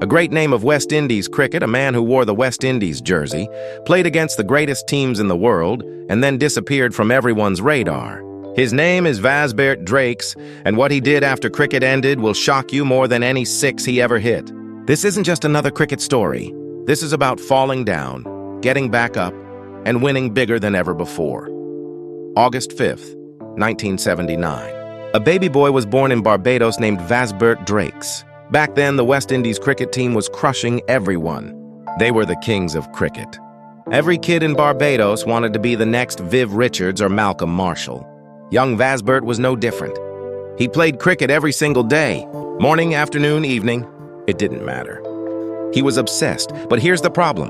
A great name of West Indies cricket, a man who wore the West Indies jersey, played against the greatest teams in the world, and then disappeared from everyone's radar. His name is Vasbert Drakes, and what he did after cricket ended will shock you more than any six he ever hit. This isn't just another cricket story. This is about falling down, getting back up, and winning bigger than ever before. August 5th, 1979. A baby boy was born in Barbados named Vasbert Drakes. Back then, the West Indies cricket team was crushing everyone. They were the kings of cricket. Every kid in Barbados wanted to be the next Viv Richards or Malcolm Marshall. Young Vasbert was no different. He played cricket every single day, morning, afternoon, evening. It didn't matter. He was obsessed, but here's the problem.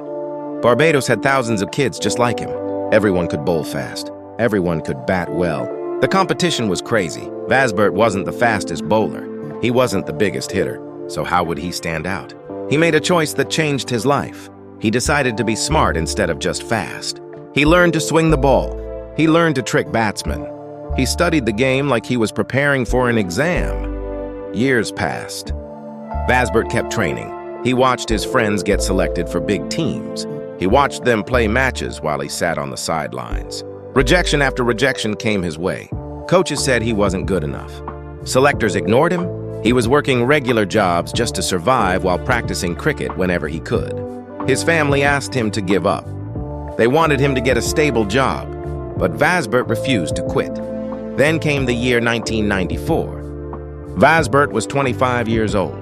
Barbados had thousands of kids just like him. Everyone could bowl fast. Everyone could bat well. The competition was crazy. Vasbert wasn't the fastest bowler. He wasn't the biggest hitter. So how would he stand out? He made a choice that changed his life. He decided to be smart instead of just fast. He learned to swing the ball. He learned to trick batsmen. He studied the game like he was preparing for an exam. Years passed. Vasbert kept training. He watched his friends get selected for big teams. He watched them play matches while he sat on the sidelines. Rejection after rejection came his way. Coaches said he wasn't good enough. Selectors ignored him. He was working regular jobs just to survive while practicing cricket whenever he could. His family asked him to give up. They wanted him to get a stable job, but Vasbert refused to quit. Then came the year 1994. Vasbert was 25 years old.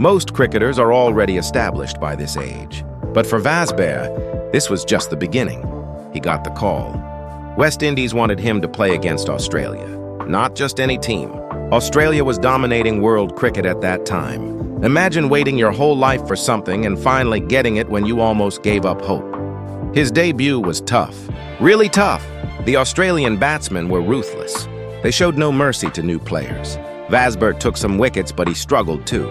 Most cricketers are already established by this age. But for Vasbert, this was just the beginning. He got the call. West Indies wanted him to play against Australia. Not just any team. Australia was dominating world cricket at that time. Imagine waiting your whole life for something and finally getting it when you almost gave up hope. His debut was tough. Really tough. The Australian batsmen were ruthless. They showed no mercy to new players. Vasbert took some wickets, but he struggled too.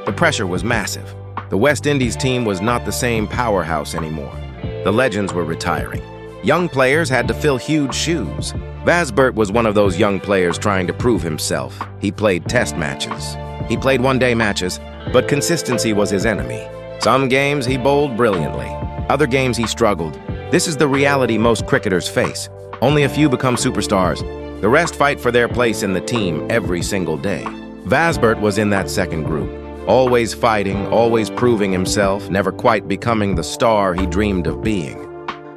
The pressure was massive. The West Indies team was not the same powerhouse anymore. The legends were retiring. Young players had to fill huge shoes. Vasbert was one of those young players trying to prove himself. He played test matches. He played one-day matches, but consistency was his enemy. Some games he bowled brilliantly. Other games he struggled. This is the reality most cricketers face. Only a few become superstars. The rest fight for their place in the team every single day. Vasbert was in that second group. Always fighting, always proving himself, never quite becoming the star he dreamed of being.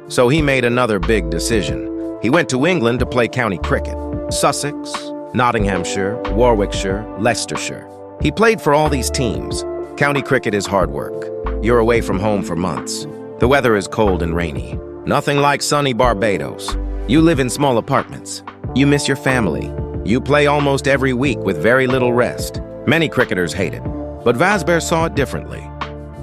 So he made another big decision. He went to England to play county cricket. Sussex, Nottinghamshire, Warwickshire, Leicestershire. He played for all these teams. County cricket is hard work. You're away from home for months. The weather is cold and rainy. Nothing like sunny Barbados. You live in small apartments. You miss your family. You play almost every week with very little rest. Many cricketers hate it, but Vasbert saw it differently.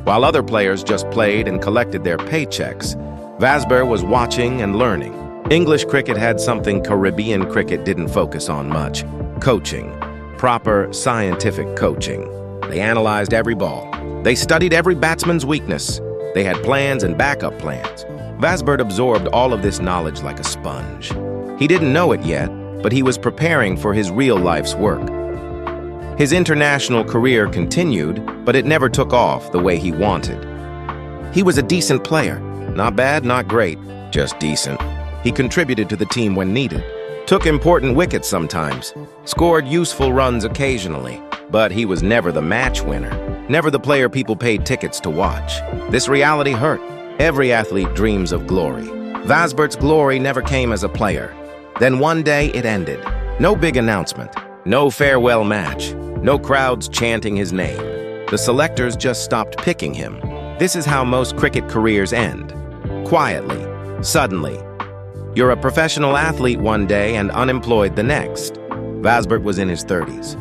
While other players just played and collected their paychecks, Vasbert was watching and learning. English cricket had something Caribbean cricket didn't focus on much: coaching. Proper, scientific coaching. They analyzed every ball. They studied every batsman's weakness. They had plans and backup plans. Vasbert absorbed all of this knowledge like a sponge. He didn't know it yet, but he was preparing for his real life's work. His international career continued, but it never took off the way he wanted. He was a decent player. Not bad, not great, just decent. He contributed to the team when needed, took important wickets sometimes, scored useful runs occasionally, but he was never the match winner, never the player people paid tickets to watch. This reality hurt. Every athlete dreams of glory. Vasbert's glory never came as a player. Then one day it ended. No big announcement, no farewell match, no crowds chanting his name. The selectors just stopped picking him. This is how most cricket careers end. Quietly, suddenly. You're a professional athlete one day and unemployed the next. Vasbert was in his 30s.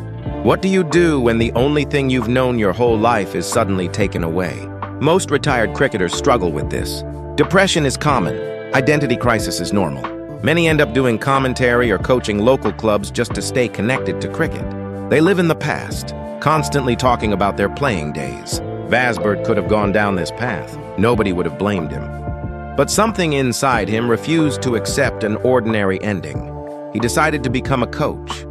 What do you do when the only thing you've known your whole life is suddenly taken away? Most retired cricketers struggle with this. Depression is common. Identity crisis is normal. Many end up doing commentary or coaching local clubs just to stay connected to cricket. They live in the past, constantly talking about their playing days. Vasbert could have gone down this path. Nobody would have blamed him. But something inside him refused to accept an ordinary ending. He decided to become a coach.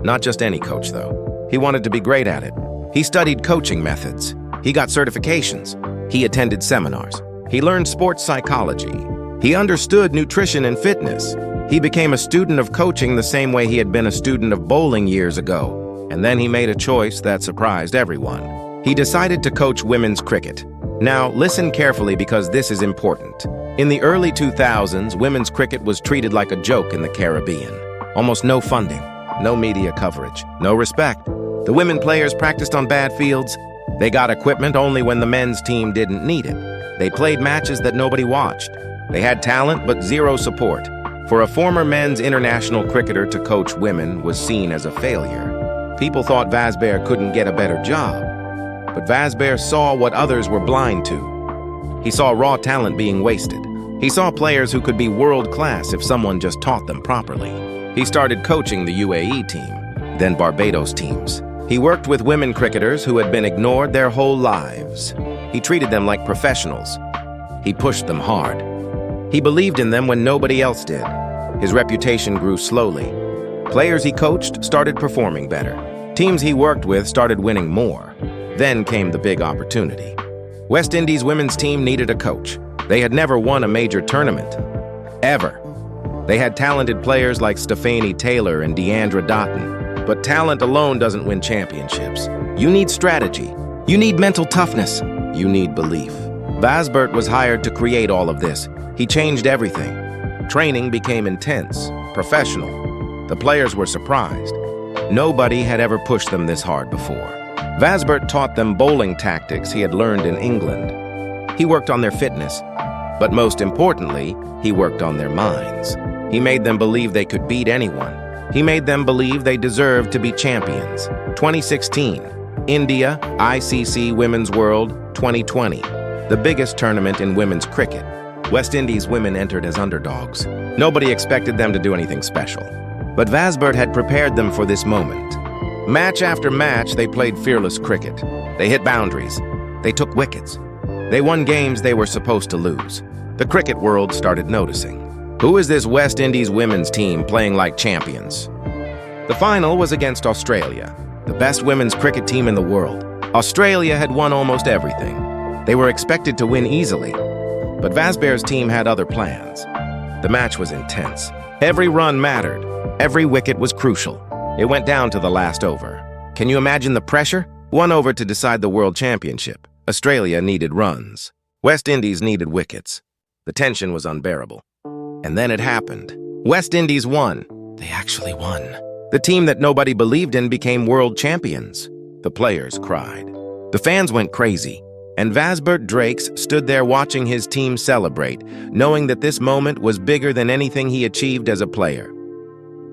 Not just any coach, though. He wanted to be great at it. He studied coaching methods. He got certifications. He attended seminars. He learned sports psychology. He understood nutrition and fitness. He became a student of coaching the same way he had been a student of bowling years ago. And then he made a choice that surprised everyone. He decided to coach women's cricket. Now, listen carefully because this is important. In the early 2000s, women's cricket was treated like a joke in the Caribbean. Almost no funding, no media coverage, no respect. The women players practiced on bad fields. They got equipment only when the men's team didn't need it. They played matches that nobody watched. They had talent but zero support. For a former men's international cricketer to coach women was seen as a failure. People thought Vasbert couldn't get a better job. But Vasbert saw what others were blind to. He saw raw talent being wasted. He saw players who could be world-class if someone just taught them properly. He started coaching the UAE team, then Barbados teams. He worked with women cricketers who had been ignored their whole lives. He treated them like professionals. He pushed them hard. He believed in them when nobody else did. His reputation grew slowly. Players he coached started performing better. Teams he worked with started winning more. Then came the big opportunity. West Indies women's team needed a coach. They had never won a major tournament. Ever. They had talented players like Stephanie Taylor and Deandra Dotton. But talent alone doesn't win championships. You need strategy. You need mental toughness. You need belief. Vasbert was hired to create all of this. He changed everything. Training became intense, professional. The players were surprised. Nobody had ever pushed them this hard before. Vasbert taught them bowling tactics he had learned in England. He worked on their fitness, but most importantly, he worked on their minds. He made them believe they could beat anyone. He made them believe they deserved to be champions. 2016, India, ICC Women's World 2020, the biggest tournament in women's cricket. West Indies women entered as underdogs. Nobody expected them to do anything special. But Vasbert had prepared them for this moment. Match after match, they played fearless cricket. They hit boundaries. They took wickets. They won games they were supposed to lose. The cricket world started noticing. Who is this West Indies women's team playing like champions? The final was against Australia, the best women's cricket team in the world. Australia had won almost everything. They were expected to win easily. But Vasbert's team had other plans. The match was intense. Every run mattered. Every wicket was crucial. It went down to the last over. Can you imagine the pressure? One over to decide the World Championship. Australia needed runs. West Indies needed wickets. The tension was unbearable. And then it happened. West Indies won. They actually won. The team that nobody believed in became world champions. The players cried. The fans went crazy. And Vasbert Drakes stood there watching his team celebrate, knowing that this moment was bigger than anything he achieved as a player.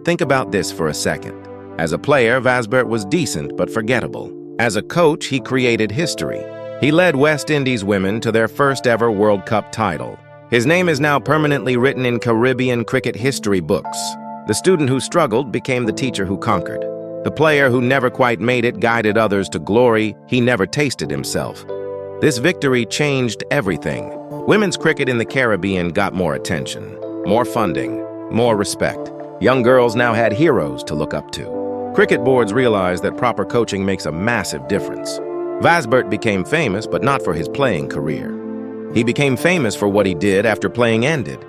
Think about this for a second. As a player, Vasbert was decent but forgettable. As a coach, he created history. He led West Indies women to their first ever World Cup title. His name is now permanently written in Caribbean cricket history books. The student who struggled became the teacher who conquered. The player who never quite made it guided others to glory he never tasted himself. This victory changed everything. Women's cricket in the Caribbean got more attention, more funding, more respect. Young girls now had heroes to look up to. Cricket boards realized that proper coaching makes a massive difference. Vasbert became famous, but not for his playing career. He became famous for what he did after playing ended.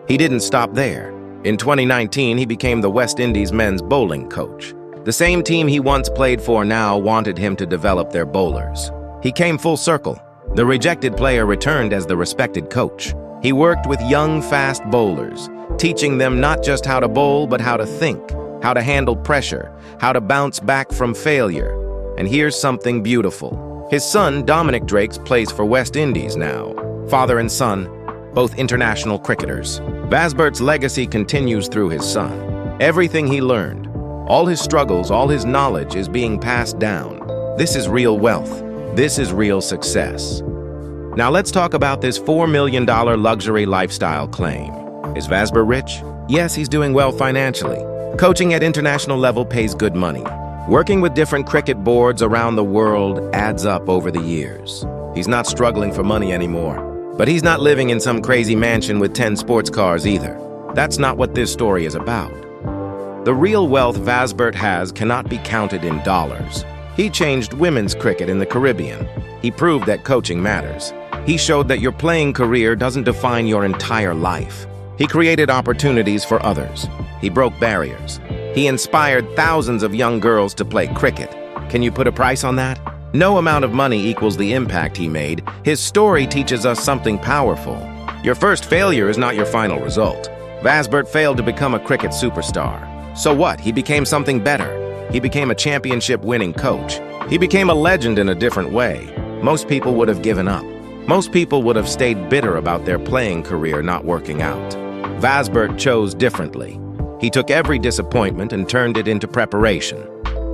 He didn't stop there. In 2019, he became the West Indies men's bowling coach. The same team he once played for now wanted him to develop their bowlers. He came full circle. The rejected player returned as the respected coach. He worked with young, fast bowlers, teaching them not just how to bowl, but how to think, how to handle pressure, how to bounce back from failure. And here's something beautiful. His son, Dominic Drakes, plays for West Indies now. Father and son, both international cricketers. Vasbert's legacy continues through his son. Everything he learned, all his struggles, all his knowledge is being passed down. This is real wealth. This is real success. Now let's talk about this $4 million luxury lifestyle claim. Is Vasbert rich? Yes, he's doing well financially. Coaching at international level pays good money. Working with different cricket boards around the world adds up over the years. He's not struggling for money anymore. But he's not living in some crazy mansion with 10 sports cars either. That's not what this story is about. The real wealth Vasbert has cannot be counted in dollars. He changed women's cricket in the Caribbean. He proved that coaching matters. He showed that your playing career doesn't define your entire life. He created opportunities for others. He broke barriers. He inspired thousands of young girls to play cricket. Can you put a price on that? No amount of money equals the impact he made. His story teaches us something powerful. Your first failure is not your final result. Vasbert failed to become a cricket superstar. So what? He became something better. He became a championship-winning coach. He became a legend in a different way. Most people would have given up. Most people would have stayed bitter about their playing career not working out. Vasbert chose differently. He took every disappointment and turned it into preparation.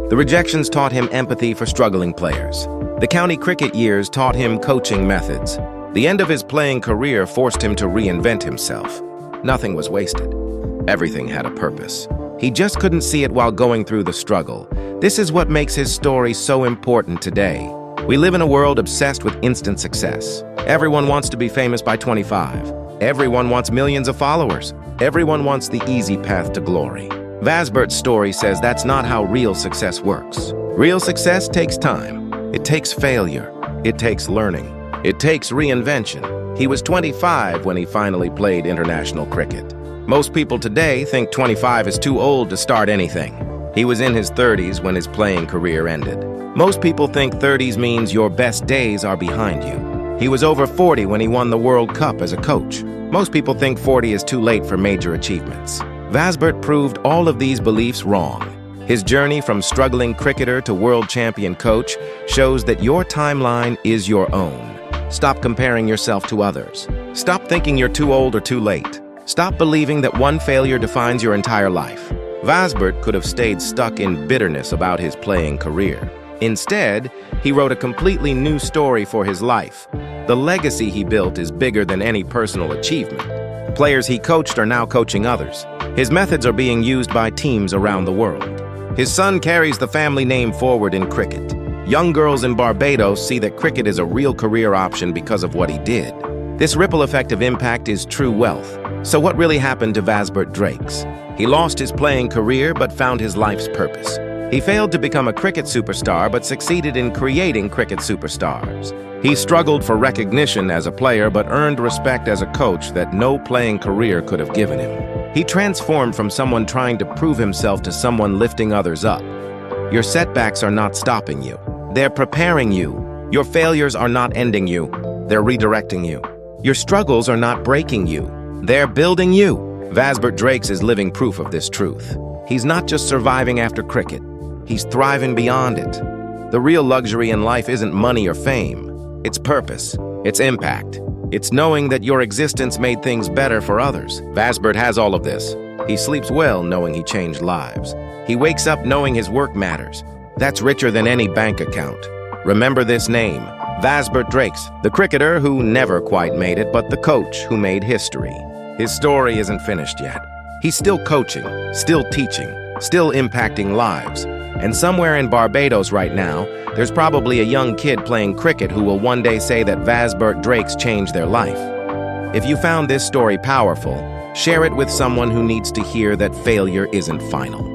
The rejections taught him empathy for struggling players. The county cricket years taught him coaching methods. The end of his playing career forced him to reinvent himself. Nothing was wasted. Everything had a purpose. He just couldn't see it while going through the struggle. This is what makes his story so important today. We live in a world obsessed with instant success. Everyone wants to be famous by 25. Everyone wants millions of followers. Everyone wants the easy path to glory. Vasbert's story says that's not how real success works. Real success takes time. It takes failure. It takes learning. It takes reinvention. He was 25 when he finally played international cricket. Most people today think 25 is too old to start anything. He was in his 30s when his playing career ended. Most people think 30s means your best days are behind you. He was over 40 when he won the World Cup as a coach. Most people think 40 is too late for major achievements. Vasbert proved all of these beliefs wrong. His journey from struggling cricketer to world champion coach shows that your timeline is your own. Stop comparing yourself to others. Stop thinking you're too old or too late. Stop believing that one failure defines your entire life. Vasbert could have stayed stuck in bitterness about his playing career. Instead, he wrote a completely new story for his life. The legacy he built is bigger than any personal achievement. Players he coached are now coaching others. His methods are being used by teams around the world. His son carries the family name forward in cricket. Young girls in Barbados see that cricket is a real career option because of what he did. This ripple effect of impact is true wealth. So what really happened to Vasbert Drakes? He lost his playing career but found his life's purpose. He failed to become a cricket superstar but succeeded in creating cricket superstars. He struggled for recognition as a player but earned respect as a coach that no playing career could have given him. He transformed from someone trying to prove himself to someone lifting others up. Your setbacks are not stopping you. They're preparing you. Your failures are not ending you. They're redirecting you. Your struggles are not breaking you. They're building you. Vasbert Drakes is living proof of this truth. He's not just surviving after cricket. He's thriving beyond it. The real luxury in life isn't money or fame. It's purpose. It's impact. It's knowing that your existence made things better for others. Vasbert has all of this. He sleeps well knowing he changed lives. He wakes up knowing his work matters. That's richer than any bank account. Remember this name, Vasbert Drakes, the cricketer who never quite made it, but the coach who made history. His story isn't finished yet. He's still coaching, still teaching, still impacting lives. And somewhere in Barbados right now, there's probably a young kid playing cricket who will one day say that Vasbert Drakes changed their life. If you found this story powerful, share it with someone who needs to hear that failure isn't final.